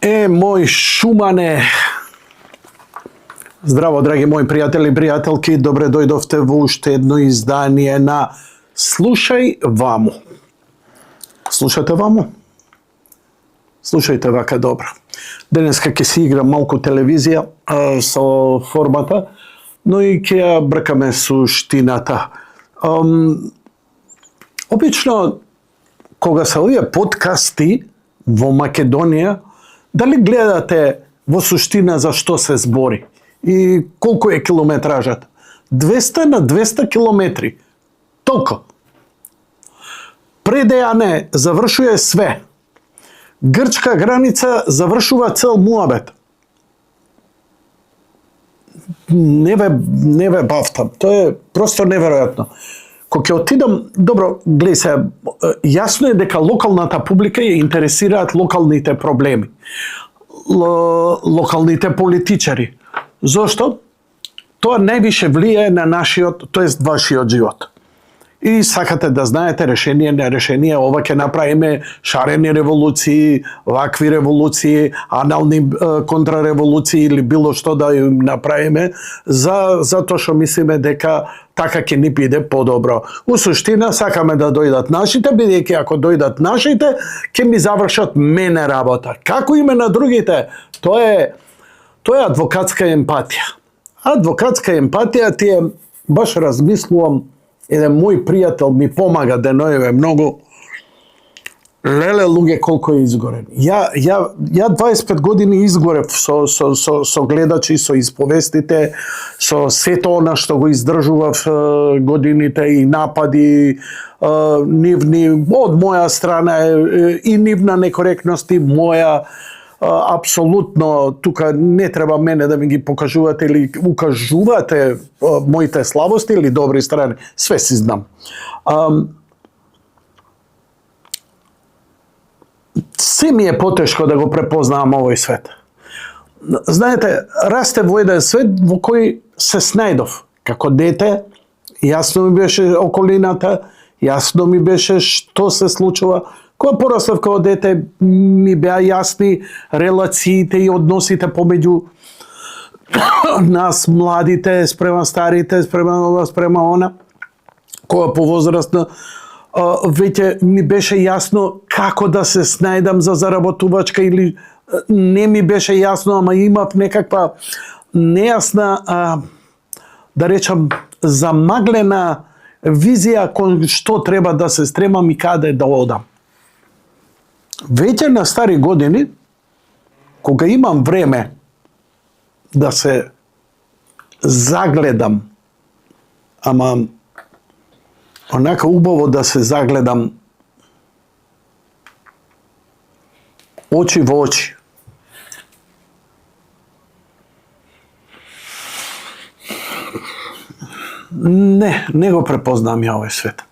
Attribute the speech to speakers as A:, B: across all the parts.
A: Мој Шумане. Здраво, драги мои пријатели и пријателки, добре дојдовте во уште едно издание на Слушај ваму. Слушате ваму? Слушајте вака добро. Денеска ќе си играм малку телевизија со формата, но и ќе ја бркаме суштината. Обично, кога се овие подкасти во Македонија, дали гледате во суштина за што се збори и колку е километражата? 200 на 200 километри. Толку. Предејане завршува све. Грчка граница завршува цел муабет. Не ве бавтам. Тоа е просто неверојатно. Кога ќе отидам, добро, гледај се, јасно е дека локалната публика ја интересираат локалните проблеми. Локалните политичари. Зошто? Тоа највише влијае на нашиот, тоест вашиот живот. И сакате да знаете решение, не решение, ова ќе направиме шарени револуции, вакви револуции, анални контрареволуции или било што да им направиме, затоа што мислиме дека така ќе ни биде подобро. У суштина сакаме да дојдат нашите, бидејќи ако дојдат нашите, ќе ми завршат мене работа. Како име на другите? Тоа е адвокатска емпатија. Адвокатска емпатија ти е, баш размислувам, еден мој пријател ми помага деноеве многу. Леле луѓе колку е изгорен. Ја 25 години изгорев со гледачи, со исповестите, со сето она што го издржував годините и напади нивни од моја страна и нивна некоректност и моја. Апсолутно, тука не треба мене да ми ги покажувате или укажувате моите слабости или добри страни. Све си знам. Се ми е потешко да го препознавам овој свет. Знаете, расте во еден свет во кој се снајдов. Како дете, јасно ми беше околината, јасно ми беше што се случува. Кога пораснав како дете, ми беа јасни релациите и односите помеѓу нас, младите, спрема старите, спрема ова, спрема она. Кога повозрастна, веќе ми беше јасно како да се снајдам за заработувачка или не ми беше јасно, ама имав некаква нејасна, да речам, замаглена визија кон што треба да се стремам и каде да одам. Веќе на стари години, кога имам време да се загледам, ама онака убаво да се загледам очи во очи. Не го препознам ја овој свет.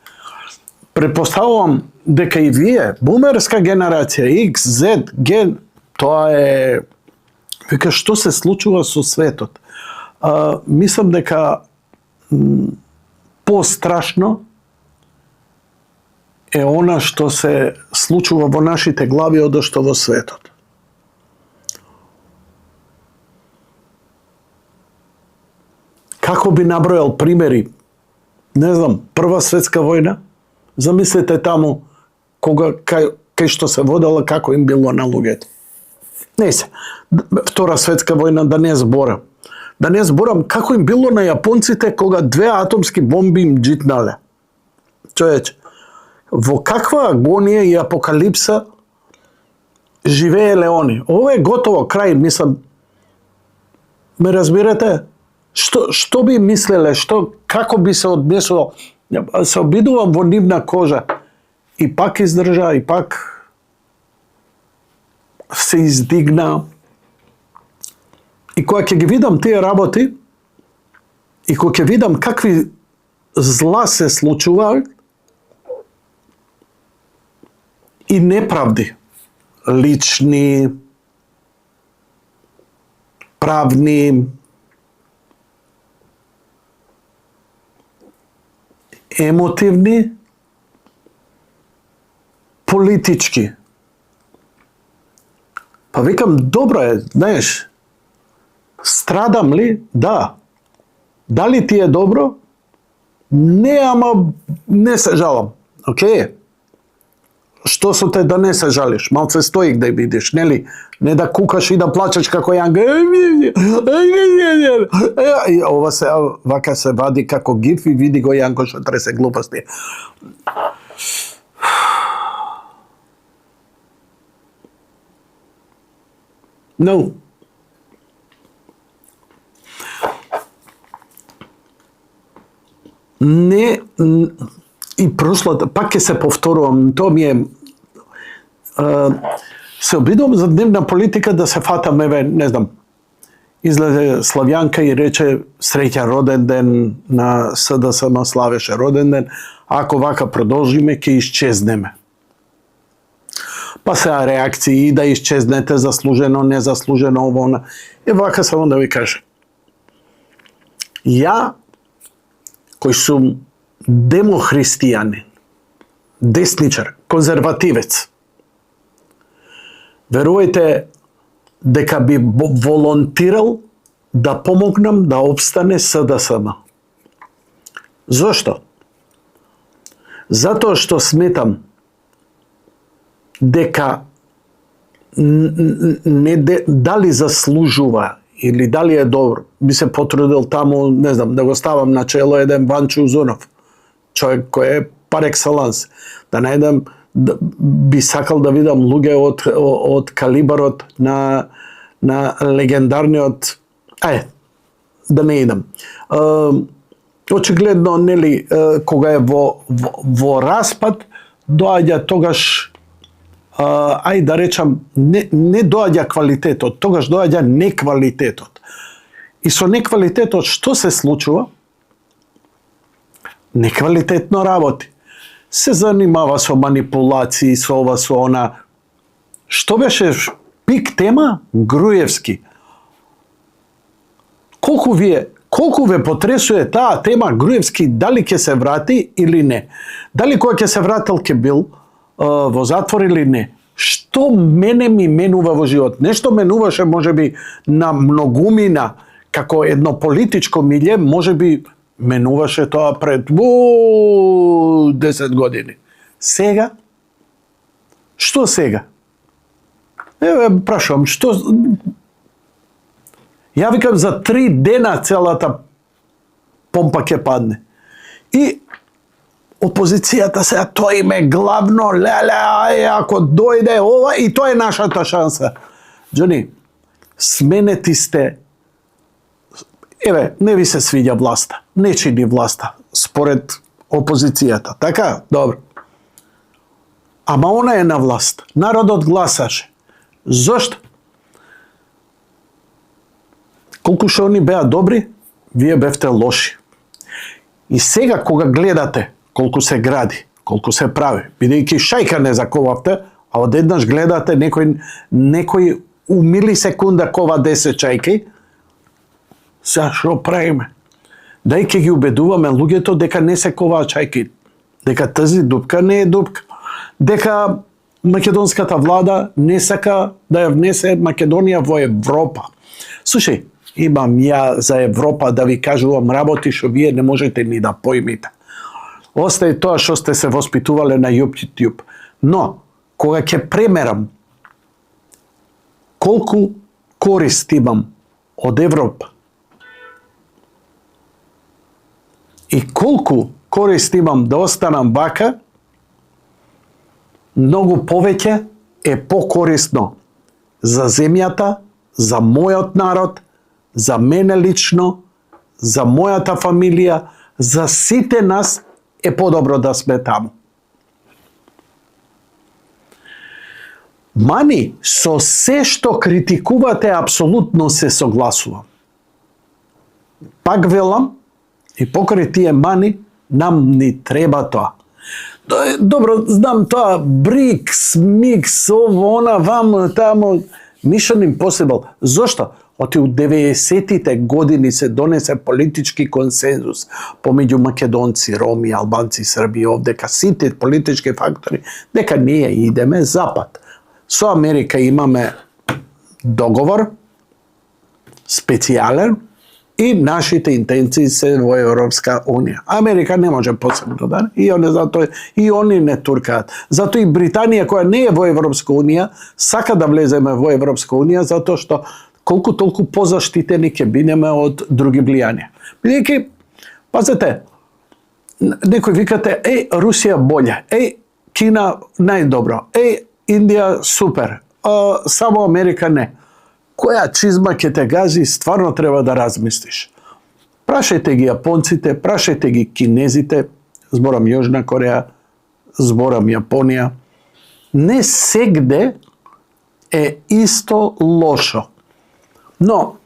A: Препоставувам дека и вие, бумерска генерација, X, Z, Gen, тоа е... Века, што се случува со светот? Мислам дека пострашно е она што се случува во нашите глави од што во светот. Како би набројал примери? Не знам, Прва светска војна? Замислете таму кога кај што се водела, како им било на луѓето. Не се. Втора светска војна, да не зборам. Да не зборам како им било на јапонците кога 2 атомски бомби им джитнале. Човече, во каква агонија и апокалипса живееле они. Ова е готово, крај, мислам. Ме разбирате? Што би мислеле, како би се однесувал? Се обидувам во нивна кожа. И пак издржа, и пак се издигна. И кога ќе ги видам тие работи, и кога ќе видам какви зла се случуваат, и неправди, лични, правни, емотивни, политички. Па викам, добро е, знаеш, страдам ли? Да. Дали ти е добро? Не, ама не се жалам. Океј. Што со те да не се жалиш? Малце стоик да видиш, нели? Не да кукаш и да плачеш како јанга. И ова се, вака се вади како гиф и види го Јанко што тресе глупости. No. Не, и прошлата, пак ќе се повторувам, тоа ми е, се обидувам за дневна политика да се фатам, еве, не знам, излезе Славјанка и рече среќен роден ден на СДСМ, славеше роден ден, ако вака продолжиме, ќе исчезнеме. Па сега реакции, да исчезнете, заслужено, незаслужено, ово, она. И вака само да ви кажа. Ја, кој сум демохристијанин, десничар, конзервативец, верувајте дека би волонтирал да помогнам да обстане СДСМ. Зошто? Затоа што сметам дека дали заслужува или дали е добро, би се потрудил таму, не знам, да го ставам на чело еден Ванчо Узунов, човек кој е пар екселанс, да најдам, би сакал да видам луѓе од калибарот на легендарниот, да не идам. Очигледно, нели, кога е во распад, доаѓа тогаш, да речам, не доаѓа квалитетот, тогаш доаѓа неквалитетот. И со неквалитетот што се случува? Неквалитетно работи. Се занимава со манипулации, со ова, со она. Што беше пик тема? Груевски. Колку ве потресува таа тема Груевски, дали ќе се врати или не? Дали кој ќе се вратил ќе бил во затвор или не? Што мене ми менува во живот? Нешто менуваше можеби на многумина, како едно политичко милје, можеби менуваше тоа пред 10 години. Сега? Што сега? Еве, прашувам, што... Ја викам за 3 дена целата помпа ќе падне. И опозицијата сега, тоа им е главно, ако дојде ова, и тоа е нашата шанса. Джони, сменети сте, еве, не ви се свиѓа власта, не чини власта, според опозицијата, така? Добро. Ама она е на власт, народот гласаше. Зошто? Колку што они беа добри, вие бевте лоши. И сега кога гледате колку се гради, колку се прави, бидејќи шајка не заковавте, а одеднаш гледате некој у милисекунда кова 10 чајки, сега што правиме? Дај ќе ги убедуваме луѓето дека не се коваа чајки, дека тази дупка не е дупка, дека македонската влада не сака да ја внесе Македонија во Европа. Слушај, имам ја за Европа да ви кажувам работи што вие не можете ни да поимите. Остај тоа што сте се воспитувале на YouTube. Но, кога ќе премерам колку корист имам од Европа и колку корист имам да останам вака, многу повеќе е покорисно за земјата, за мојот народ, за мене лично, за мојата фамилија, за сите нас е подобро да сме таму. Мани, со се што критикувате, апсолутно се согласувам. Пак велам, и покрај тие мани, нам ни треба тоа. Добро, знам тоа, БРИКС, МИКС, ово, она, ваму, таму, Mission Impossible. Зошто? Оти у 90-тите години се донесе политички консензус помеѓу македонци, роми, албанци, срби, овдека сите политички фактори, дека ние идеме запад. Со Америка имаме договор, специјален, и нашите интенции се во Европска Унија. Америка не може посебно, да? И они не туркаат. Затоа и Британија, која не е во Европска Унија, сака да влеземе во Европска Унија, затоа што колку толку позаштитени ќе бидеме од други влијанија. Бидејќи, пазете, некои викате, Русија болја, Кина најдобро, Индија супер, само Америка не. Која чизма ќе те гази, стварно треба да размислиш. Прашајте ги јапонците, прашајте ги кинезите, зборам Јужна Кореја, зборам Јапонија. Не сегде е исто лошо. Но,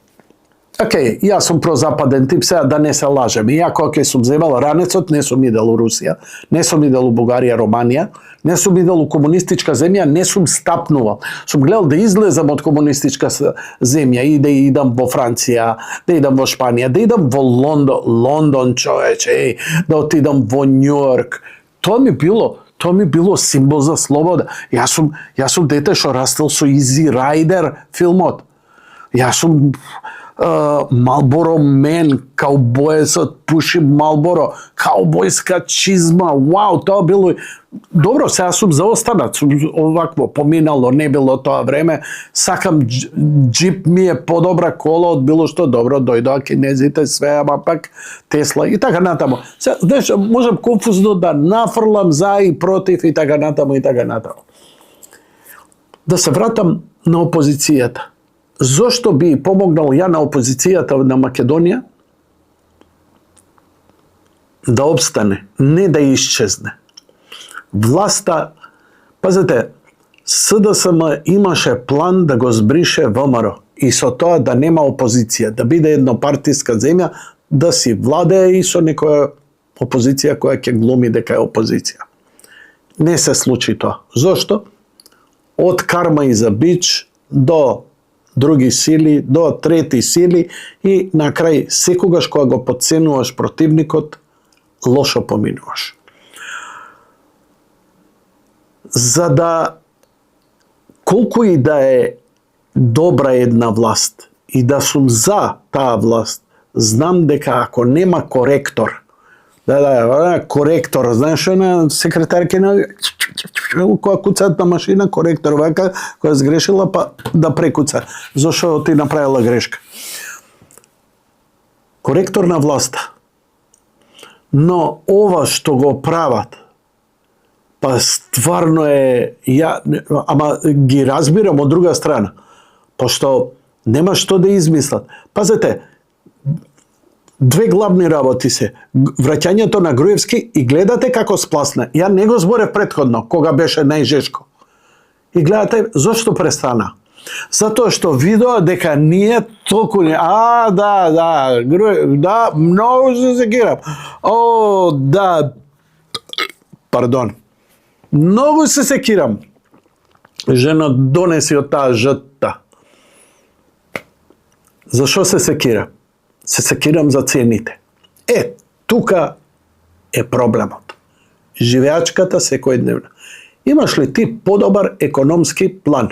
A: јас сум прозападен тип, сега да не се лажеме. Ја кога ќе сум земал ранецот, не сум идел у Русија, не сум идел у Бугарија, Романија, не сум идел у комунистичка земја, не сум стапнувал. Сум гледал да излезам од комунистичка земја и да идам во Франција, да идам во Шпанија, да идам во Лондон, човече, да отидам во Њујорк. Тоа ми било символ за слобода. Јас сум дете што растел со Изи Рајдер филмот. Јас сум Малборо Мен, каубоесот пуши Малборо, каубојска чизма, вау, тоа било... Добро, сега сум заостанат, сум овакво поминало, не било тоа време, сакам джип ми е подобра кола од било што, добро, дојдоа кинезите, све, ама пак Тесла и така натаму. Сега, знаеш, можам конфузно да нафрлам за и против и така натаму и така натаму. Да се вратам на опозицијата. Зошто би помогнал ја на опозицијата на Македонија да обстане, не да исчезне? Власта, пазете, СДСМ имаше план да го збрише ВМРО и со тоа да нема опозиција, да биде еднопартиска земја, да си владее и со некоја опозиција која ќе глуми дека е опозиција. Не се случи тоа. Зошто? Од карма и за бич до други сили, до трети сили и на крај секогаш кога го потценуваш противникот, лошо поминуваш. За да колку и да е добра една власт и да сум за таа власт, знам дека ако нема коректор, коректор, знаеш, на секретарке на која куцаат на машина, коректор вака, која сгрешила, па да прекуца, зашо ти направила грешка. Коректор на власта. Но ова што го прават, па стварно е, ама ги разбирам од друга страна, пошто нема што да измислат. Пазете, две главни работи се враќањето на Груевски и гледате како спласна. Ја не го зборев претходно, кога беше најжешко. И гледате зошто престана. Затоа што видоа дека ние толку не... да, многу се секирам. Пардон. Многу се секирам. Жена донеси од таа жта. Зашо се секира? Се секирам за цените. Тука е проблемот. Живеачката секојдневна. Имаш ли ти подобар економски план?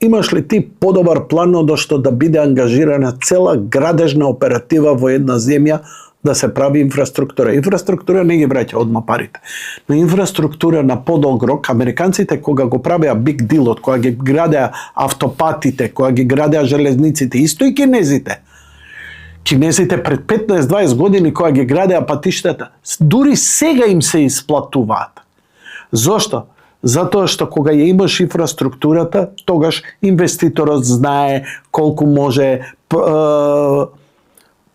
A: Имаш ли ти подобар план од што да биде ангажирана цела градежна оператива во една земја да се прави инфраструктура? Инфраструктура не ги враќа одма парите. Но инфраструктура на подолг рок, американците кога го правеа биг дилот, кога ги градеа автопатите, кога ги градеа железниците, исто и кинезите. Кинезите пред 15-20 години кога ги градеа патиштата, дури сега им се исплатуваат. Зошто? Затоа што кога ја имаш инфраструктурата, тогаш инвеститорот знае колку може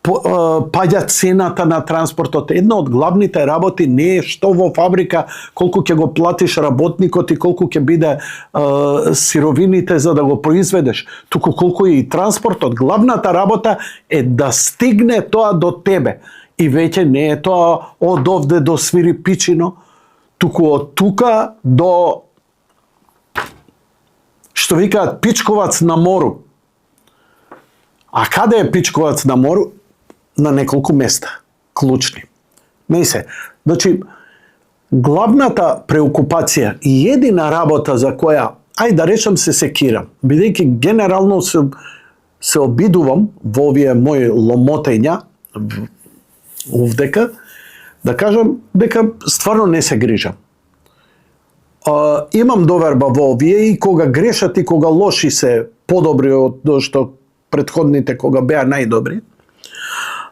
A: паѓа цената на транспортот. Една од главните работи не е што во фабрика, колку ќе го платиш работникот и колку ќе биде сировините за да го произведеш, туку колку е и транспортот. Главната работа е да стигне тоа до тебе. И веќе не е тоа од овде до Свири Пичино, туку од тука до, што викаат, Пичковац на мору. А каде е Пичковац на мору? На неколку места, клучни. Значи, главната преокупација и едина работа за која ај да речам се секирам, бидејќи генерално се обидувам во овие мои ломотења овдека, да кажам дека стварно не се грижам. Имам доверба во овие и кога грешат и кога лоши се подобри од што претходните кога беа најдобри,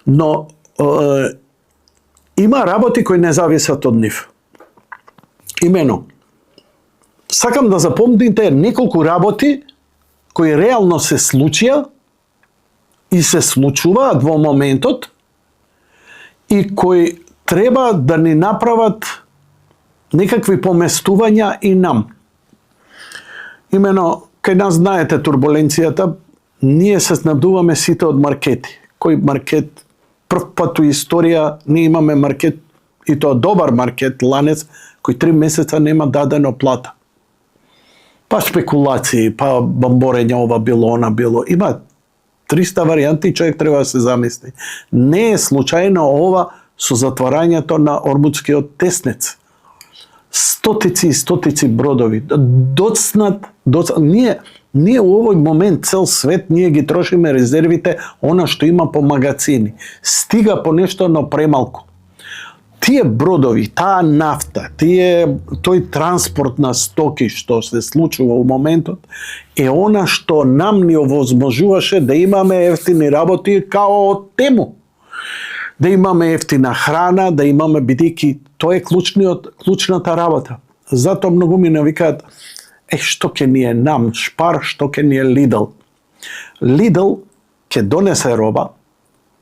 A: но има работи кои не зависат од нив. Имено, сакам да запомните неколку работи кои реално се случија и се случуваат во моментот и кои треба да ни направат некакви поместувања и нам. Имено, кај нас знаете турбуленцијата, ние се снабдуваме сите од маркети. Кој маркет? Прв пат у историја ние имаме маркет, и тоа добар маркет, ланец, кој 3 месеца нема дадено плата. Па спекулации, па бамборење, ова било, она било. Има 300 варијанти, човек треба да се замисли. Не е случајно ова со затварањето на Ормудскиот теснец. Стотици и стотици бродови. Доцнат. Ние у овој момент, цел свет, ние ги трошиме резервите, она што има по магазини. Стига по нешто, но премалку. Тие бродови, таа нафта, тој транспорт на стоки што се случува у моментот, е она што нам ни овозможуваше да имаме ефтини работи као од тему. Да имаме ефтина храна, да имаме, бидејќи тоа е клучната работа. Затоа многу ми навикаат, што ќе ни е нам Шпар, што ќе ни е Лидл. Лидл ќе донесе роба,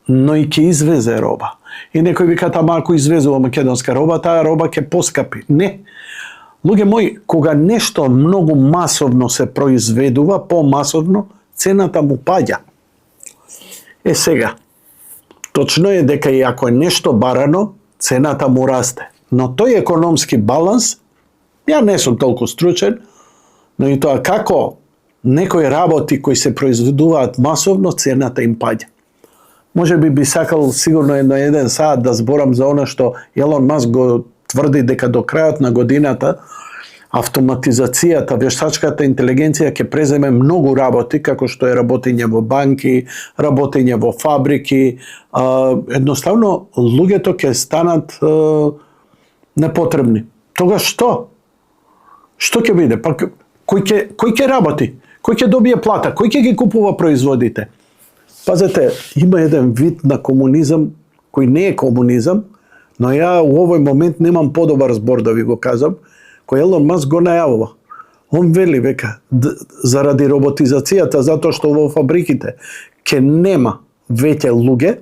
A: но и ќе извезе роба. И некој викаат, ама ако извезува македонска роба, таа роба ќе поскапи. Не. Луѓе мои, кога нешто многу масовно се произведува, помасовно, цената му паѓа. Сега, точно е дека и ако е нешто барано, цената му расте. Но тој економски баланс, ја не сум толку стручен, но и тоа како некои работи кои се произведуваат масовно, цената им паѓа. Може би сакал сигурно едно 1 сат да зборам за она што Елон Маск го тврди дека до крајот на годината автоматизацијата, вештачката интелигенција ќе преземе многу работи, како што е работење во банки, работење во фабрики. Едноставно, луѓето ќе станат непотребни. Тога што? Што ќе биде? Па кој ќе работи? Кој ќе добие плата? Кој ќе ги купува производите? Пазете, има еден вид на комунизам кој не е комунизам, но ја у овој момент немам подобар збор да ви го кажам, кој Елон Маск го најавува. Он вели века, заради роботизацијата, затоа што во фабриките ќе нема веќе луѓе,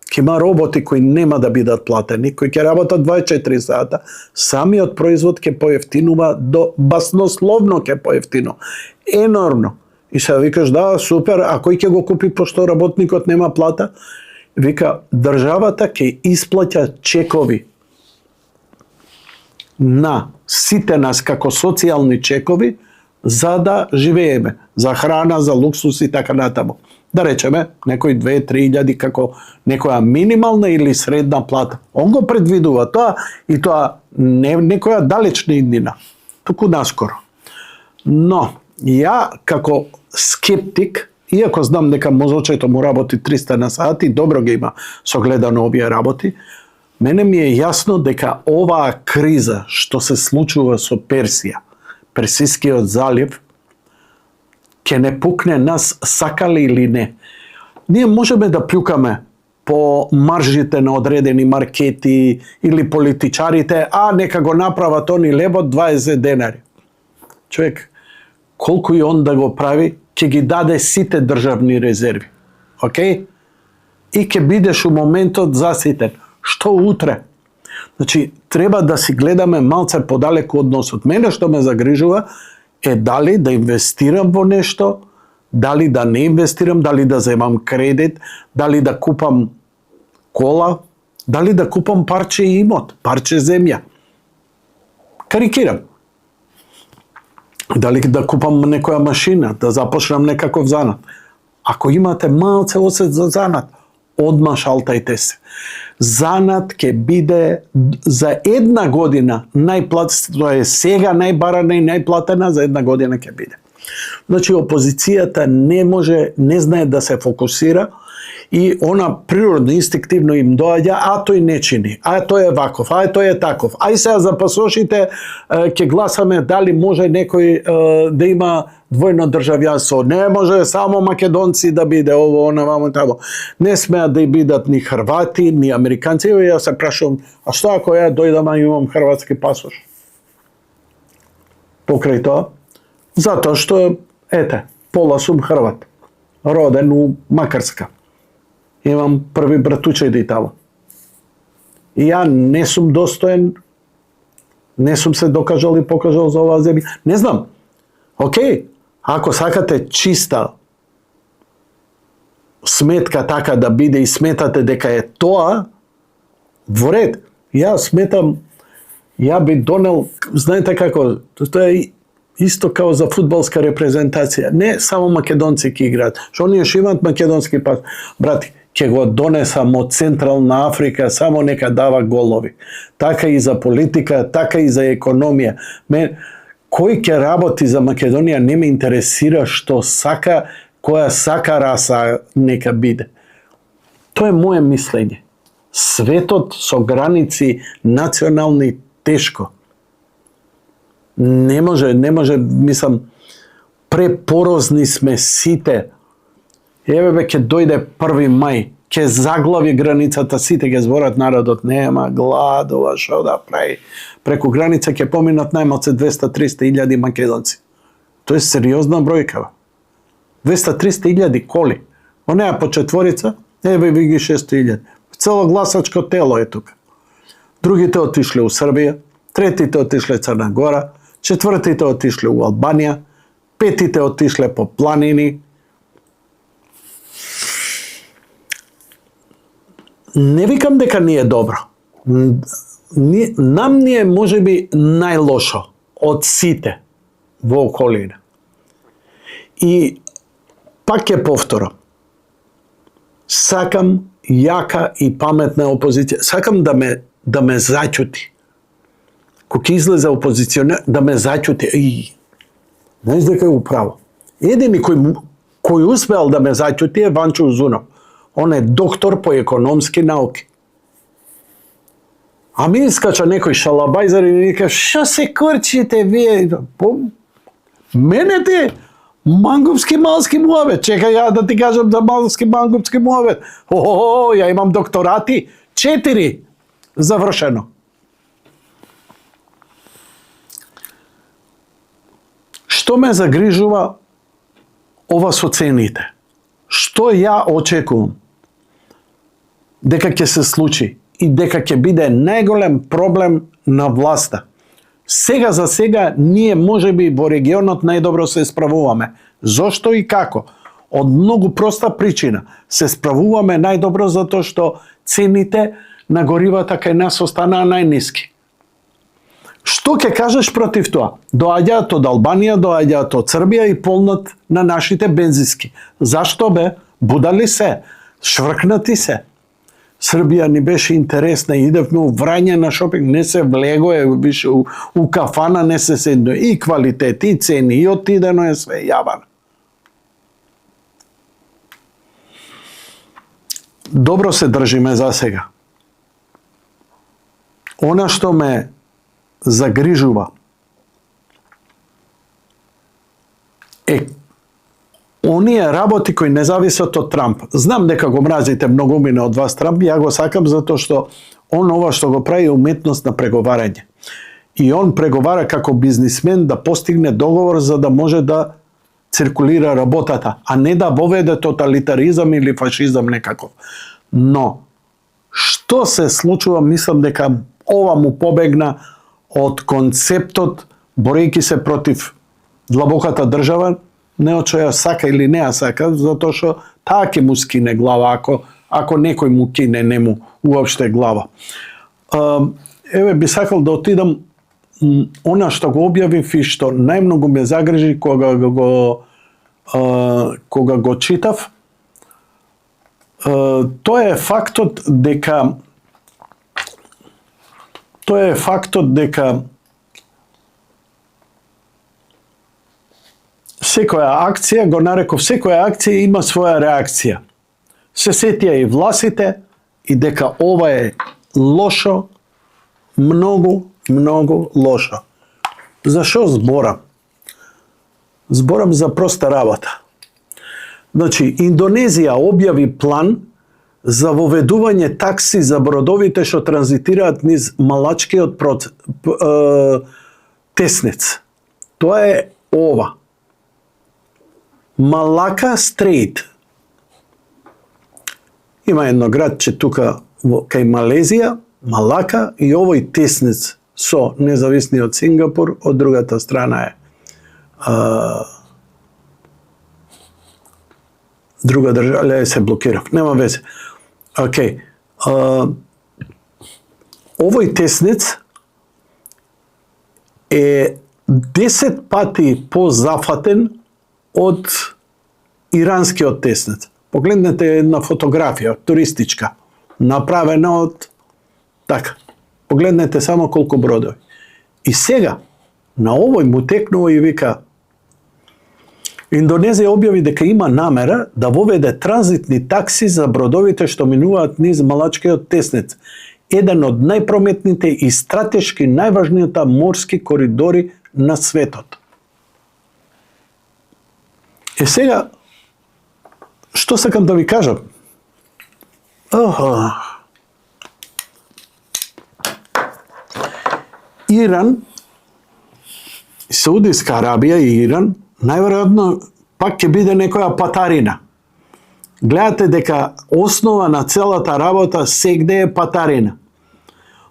A: ќе има роботи кои нема да бидат платени, кои ќе работат 24 сата, самиот производ ќе поевтинува до баснословно ќе поевтино. Енормно. И сега викаш, да, супер, а кој ќе го купи пошто работникот нема плата? Вика, државата ќе исплаќа чекови на сите нас како социјални чекови за да живееме, за храна, за луксус и така натаму. Да речеме, некои 2-3 илјади како некоја минимална или средна плата. Он го предвидува тоа и тоа не некоја далечна иднина, туку наскоро. Но, ја како скептик, иако знам дека мозочето му работи 300 на сат и добро ги има согледано овие работи, мене ми е јасно дека оваа криза што се случува со Персија, Персискиот залив, ќе не пукне нас сакали или не. Ние можеме да плюкаме по маржите на одредени маркети или политичарите, нека го направат они лебот 20 денари. Човек, колку и он да го прави, ќе ги даде сите државни резерви. Океј? И ќе бидеш у моментот заситен. Што утре? Значи, треба да си гледаме малце подалеку односот. Мене што ме загрижува е дали да инвестирам во нешто, дали да не инвестирам, дали да земам кредит, дали да купам кола, дали да купам парче имот, парче земја. Карикирам. Дали да купам некоја машина, да започнам некаков занат. Ако имате малце осет за занат, одма шалтајте се. Занат ќе биде за една година тоа е сега најбарана и најплатена, за една година ќе биде. Значи, опозицијата не знае да се фокусира и она природно, инстинктивно им доаѓа, а тој не чини, а тој е ваков, а тој е таков. Ај сега за пасошите ќе гласаме дали може некој да има двојно државјанство. Не може само македонци да биде ово, она, вамо, тамо. Не смеат да бидат ни хрвати, ни американци. И јас се прашувам, а што ако ја дојдам и имам хрватски пасош? Покрај тоа? Затоа што, пола сум хрват. Роден у Макарска. Имам први братучеди тамо. И ја не сум достоен, не сум се докажал и покажал за оваа земја. Не знам. Океј, ако сакате чиста сметка така да биде и сметате дека е тоа, во ред. Ја сметам, ја би донел, знаете како, тоа е исто као за фудбалска репрезентација. Не само македонци ќе играат. Што оние што имаат македонски пас, брати, ќе го донесам од Централна Африка, само нека дава голови. Така и за политика, така и за економија. Кој ќе работи за Македонија не ме интересира што сака, која сака раса нека биде. Тоа е моје мислење. Светот со граници национални тешко. Не може, мислам, препорозни сме сите. Еве ќе дојде 1 мај, ќе заглави границата, сите ќе зборат народот, нема гладува, што да прави. Преку граница ќе поминат најмалце 200-300 илјади македонци. Тоа е сериозна бројка. 200-300 илјади коли. Онеа по четворица, еве ви ги 600 илјади. Цело гласачко тело е тука. Другите отишле у Србија, третите отишле Црна Гора, четвртите отишле у Албанија, петите отишле по планини. Не викам дека не е добро. Нам ни е можеби најлошо од сите во околина. И пак ќе повторам. Сакам јака и паметна опозиција. Сакам да ме зачути. Кога ќе излезе опозиционер, да ме зачути. Знаеш дека е управо. Едини кој успеал да ме зачути е Ванчо Узунов. Он е доктор по економски науки. А ми искача некој шалабајзар и ми вика, што се корчите вие? Мене те мангупски малски муавет. Чекај ја да ти кажам за малски мангупски муавет. Ја имам докторати. 4. Завршено. Што ме загрижува ова со цените? Што ја очекувам? Дека ќе се случи и дека ќе биде најголем проблем на власта. Сега за сега ние можеби во регионот најдобро се справуваме. Зошто и како? Од многу проста причина. Се справуваме најдобро затоа што цените на горивата кај нас останаа најниски. Што ќе кажеш против тоа? Доаѓаат од Албанија, доаѓаат од Србија и полнат на нашите бензински. Зашто бе? Будали се, швркнати се. Србија ни беше интересна, идевме у Врање на шопинг, не се влегое, беше у кафана, не се седно. И квалитет, и цени, и отидено е све јавано. Добро се држиме за сега. Она што ме загрижува е оние работи кои не зависат од Трамп. Знам дека го мразите многумина од вас Трамп, ја го сакам затоа што он ова што го прави уметност на преговарање. И он преговара како бизнисмен да постигне договор за да може да циркулира работата, а не да воведе тоталитаризам или фашизам некаков. Но, што се случува, мислам дека ова му побегна од концептот, борејќи се против длабоката држава, не од што ја сака или не ја сака, затоа што таа ќе му скине глава, ако некој му кине, не му уопште глава. Еве, би сакал да отидам, она што го објавив и што најмногу ме загрижи кога го читав, тоа е фактот дека секоја акција, го нареков, секоја акција има своја реакција. Се сетија и власите и дека ова е лошо, многу лошо. Зашо зборам? Зборам за проста работа. Значи, Индонезија објави план за воведување такси за бродовите што транзитираат низ Малачкиот теснец. Тоа е ова. Малака Стрейт. Има едно градче тука кај Малезија, Малака, и овој теснец со независниот Сингапур, од другата страна е друга држава, се блокирав, нема везе. Океј. Овој теснец е 10 пати позафатен од иранскиот теснец. Погледнете една фотографија, туристичка, направена од така. Погледнете само колку бродови. И сега, на овој му текнува и вика, Индонезија објави дека има намера да воведе транзитни такси за бродовите што минуваат низ Малачкиот теснец, еден од најпрометните и стратешки најважните морски коридори на светот. Сега, што сакам да ви кажам? Иран, Саудиска Арабија и Иран, најверојатно пак ќе биде некоја патарина. Гледате дека основа на целата работа сегде е патарина.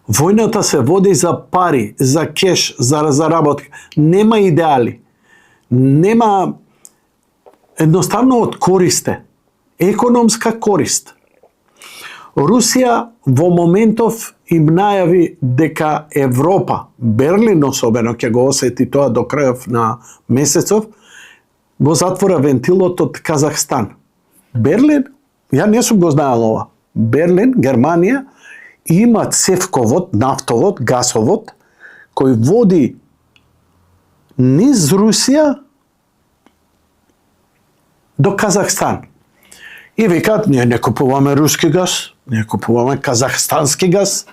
A: Војната се води за пари, за кеш, за заработка. Нема идеали. Нема едноставно од користе. Економска корист. Русија во моментов им најави дека Европа, Берлин особено, ќе го осети тоа до крајов на месецов, го затвора вентилот од Казахстан. Берлин, ја не сум го знаел ова, Берлин, Германија, има цевковод, нафтовод, гасовод, кој води низ Русија до Казахстан. И викаат, ние не купуваме руски газ, ние купуваме казахстански газ.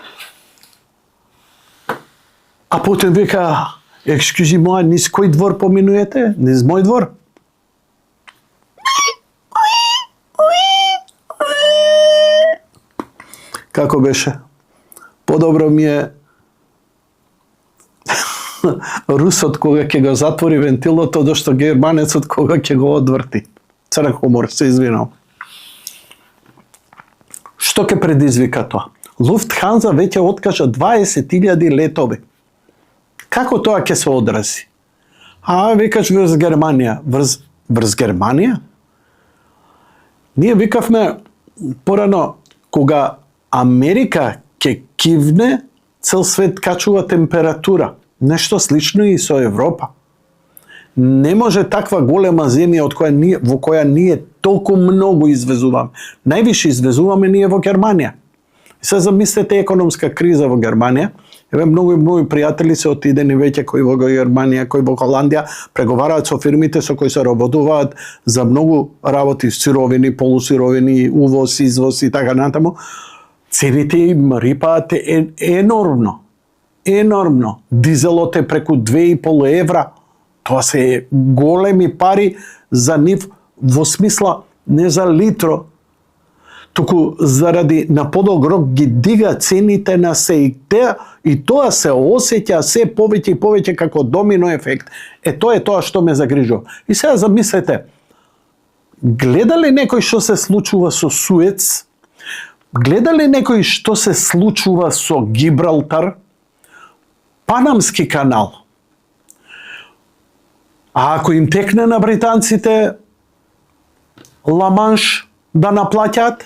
A: А потом вика, екскюзи моја, низ кој двор поминуете? Низ мој двор. Како беше? Подобро ми е русот кога ќе го затвори вентилот, одошто германецот кога ќе го одврти. Црн хумор, се извинам. Што ќе предизвика тоа? Луфтханза веќе откажа 20.000 летови. Како тоа ќе се одрази? Викаш врз Германија. Врз Германија? Ние викавме порано, кога Америка ќе кивне, цел свет качува температура. Нешто слично и со Европа. Не може таква голема земја во која ние толку многу извезуваме. Највише извезуваме ние во Германија. И се замислете економска криза во Германија. Еве многу мои пријатели се отидени веќе кои во Германија, кои во Холандија, преговараат со фирмите со кои се работуваат за многу работи, сировини, полусировини, увоз, извоз и така натаму. Цените им рипаат енормно. Енормно. Дизелот е преку 2,5 евра. Тоа се големи пари за нив, во смисла не за литро, туку заради на подолг рок ги дига цените на се и тоа се осеќа се повеќе и повеќе како домино ефект. Тоа е тоа што ме загрижува. И сега замислете, гледа ли некој што се случува со Суец? Гледа ли некој што се случува со Гибралтар? Панамски канал. А ако им текне на британците Ла-Манш да наплаќаат,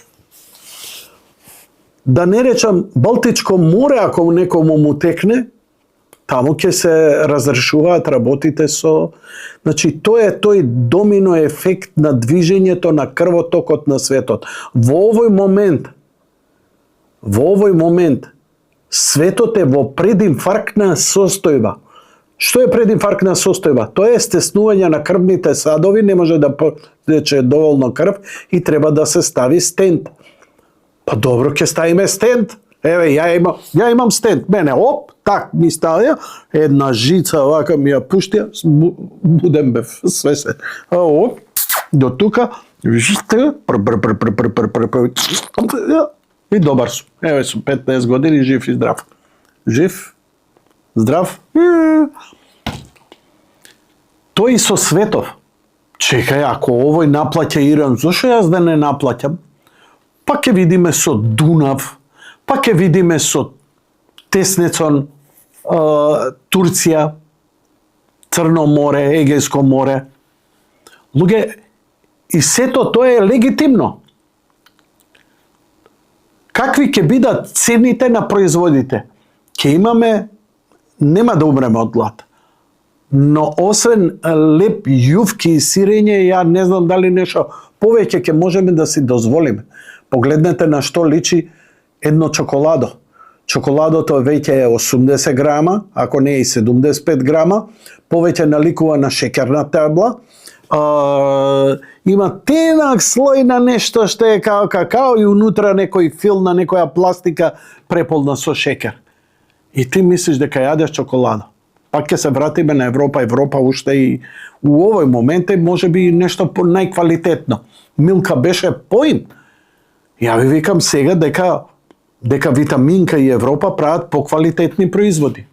A: да не речам Балтичко море, ако некому му текне, таму ќе се разрешуваат работите со... Значи, тоа е тој домино ефект на движењето на крвотокот на светот. Во овој момент, светот е во прединфарктна состојба. Што е прединфарктна состојба? Тоа е стеснување на крвните садови, не може да потече доволно крв и треба да се стави стент. Па добро, ќе ставиме стент. Еве, ја имам стент. Мене, оп, так ми ставија, една жица вака ми ја пуштија, будем бе све се. Оп, до тука, и добар сум. Еве сум 15 години, жив и здрав. Жив, здрав. Тој и со светов. Чекај, ако овој наплаќа Иран, зошто јас да не наплаќам? Па ќе видиме со Дунав, па ќе видиме со Теснецон, Турција, Црно море, Егејско море. Луѓе, и сето тоа е легитимно. Какви ќе бидат цените на производите? Ќе имаме, нема да умреме од глад. Но освен леп јувки и сирење, ја не знам дали нешто повеќе ќе можеме да си дозволиме. Погледнете на што личи едно чоколадо. Чоколадото веќе е 80 грама, ако не е и 75 грама, повеќе наликува на шеќерна табла. Има тенак слој на нешто што е као какао и унутра некој фил на некоја пластика преполна со шеќер. И ти мислиш дека јадеш чоколадо. Пак ќе се вратиме на Европа. Европа уште и у овој момент е можеби нешто најквалитетно. Милка беше поин. Ја ви викам сега дека Витаминка и Европа прават поквалитетни производи.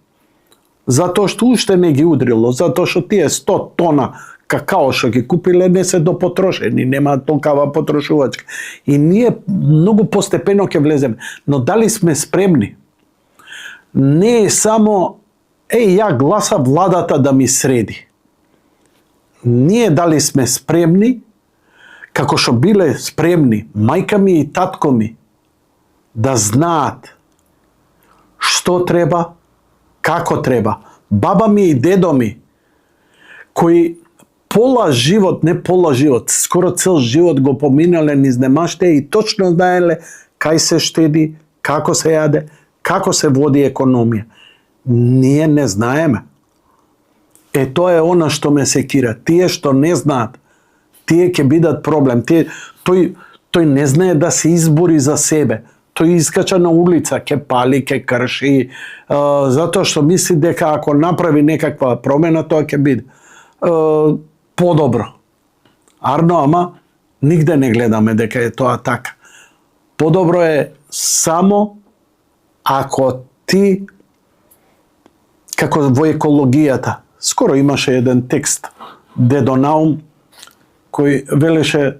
A: Затоа што уште не ги удрило, затоа што тие 100 тона какао што ги купиле не се допотрошени, нема толкава потрошувачка. И ние многу постепено ќе влеземе. Но дали сме спремни? Не е само ја гласа владата да ми среди. Ние дали сме спремни, како што биле спремни мајка ми и татко ми, да знаат што треба, како треба. Баба ми и дедо ми, кои скоро цел живот го поминале низ немаште и точно знаеле кај се штеди, како се јаде, како се води економија. Ние не знаеме. Тоа е она што ме секира. Тие што не знаат, тие ќе бидат проблем. Тој не знае да се избори за себе. Тој искача на улица, ќе пали, ќе крши, затоа што мисли дека ако направи некаква промена, тоа ќе биде подобро. Арно, ама нигде не гледаме дека е тоа така. Подобро е само ако ти, како во екологијата, скоро имаше еден текст, Дедо Наум, кој велеше,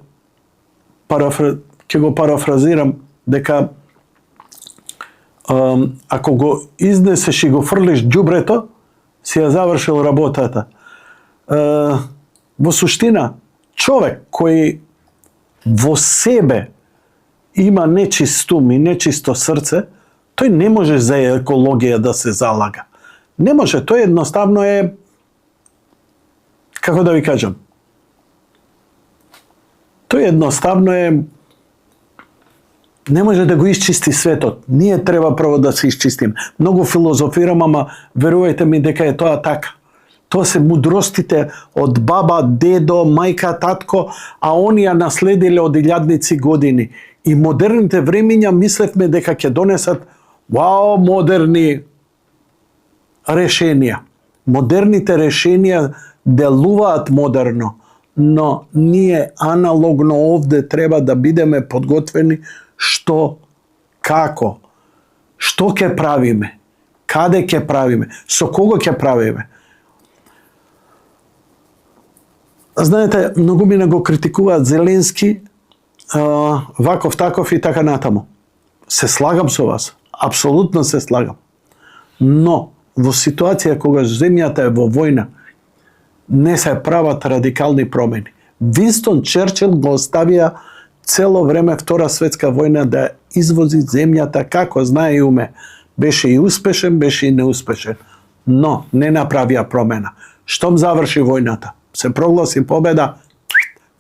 A: ќе го парафразирам, дека ако го изнесеш и го фрлиш ѓубрето, си ја завршил работата. Во суштина, човек кој во себе има нечист ум и нечисто срце, тој не може за екологија да се залага. Не може, тој едноставно е, како да ви кажам, тој едноставно е, не може да го исчисти светот. Ние треба прво да се исчистиме. Многу филозофирам, ама верувајте ми дека е тоа така. Тоа се мудростите од баба, дедо, мајка, татко, а они ја наследиле од илјадници години. И модерните времиња мислевме дека ќе донесат модерни решенија. Модерните решенија делуваат модерно, но ние аналогно овде треба да бидеме подготвени што, како, што ќе правиме, каде ќе правиме, со кого ќе правиме. Знаете, многу ми го критикуваат Зеленски, ваков, таков и така натаму. Се слагам со вас, апсолутно се слагам. Но, во ситуација кога земјата е во војна, не се прават радикални промени. Винстон Черчил го оставија цело време Втора светска војна да извози земјата како знае и уме. Беше и успешен, беше и неуспешен. но не направија промена. Штом заврши војната, се прогласи победа,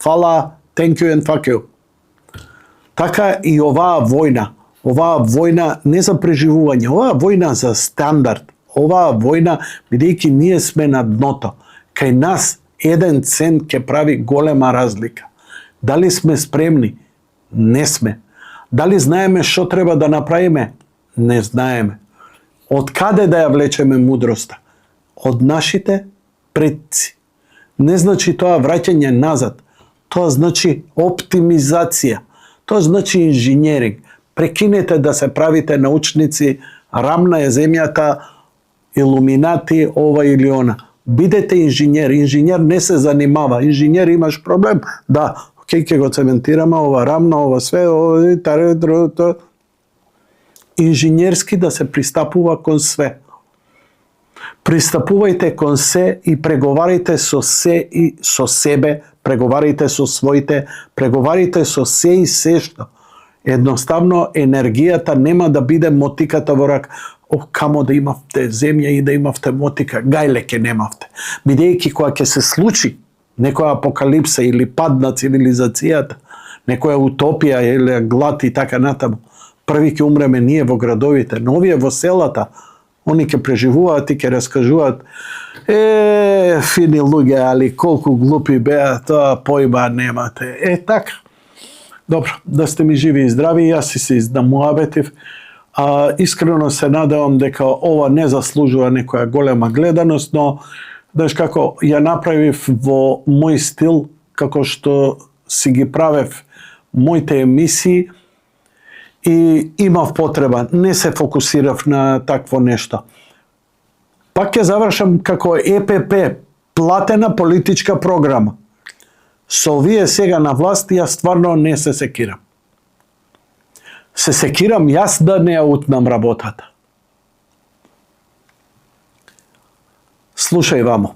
A: фала, thank you and fuck you. Така и оваа војна не за преживување, оваа војна за стандард, оваа војна, бидејќи ние сме на дното, кај нас 1 цент ќе прави голема разлика. Дали сме спремни? Не сме. Дали знаеме што треба да направиме? Не знаеме. Од каде да ја влечеме мудроста? Од нашите предци. Не значи тоа враќање назад. Тоа значи оптимизација. Тоа значи инженеринг. Прекинете да се правите научници, рамна е земјата, илуминати, ова или она. Бидете инженер. Инженер не се занимава. Инженер имаш проблем? Да. Океј, ќе го цементираме, ова рамна, ова све, ова... Инженерски да се пристапува кон све. Пристапувајте кон се и преговарајте со се и со себе, преговарајте со своите, преговарајте со се и се што. Едноставно, енергијата нема да биде мотиката во рак. Камо да имавте земја и да имавте мотика, гајле ке немавте. Бидејќи кога ќе се случи некоја апокалипса или пад на цивилизацијата, некоја утопија или глад и така натаму, први ќе умреме ние во градовите, но овие во селата, они ќе преживуваат и ќе раскажуваат фини луѓе, али колку глупи беа, тоа појба немате. Така. Добро, да сте ми живи и здрави, јас си се издамуабетив. Искрено се надевам дека ова не заслужува некоја голема гледаност, но знаеш како ја направив во мој стил, како што си ги правев моите емисии и имав потреба, не се фокусирав на такво нешто. Пак ќе завршам како ЕПП, платена политичка програма. Со овие сега на власт јас стварно не се секирам. Се секирам јас да не ја утнам работата. Слушај вамо.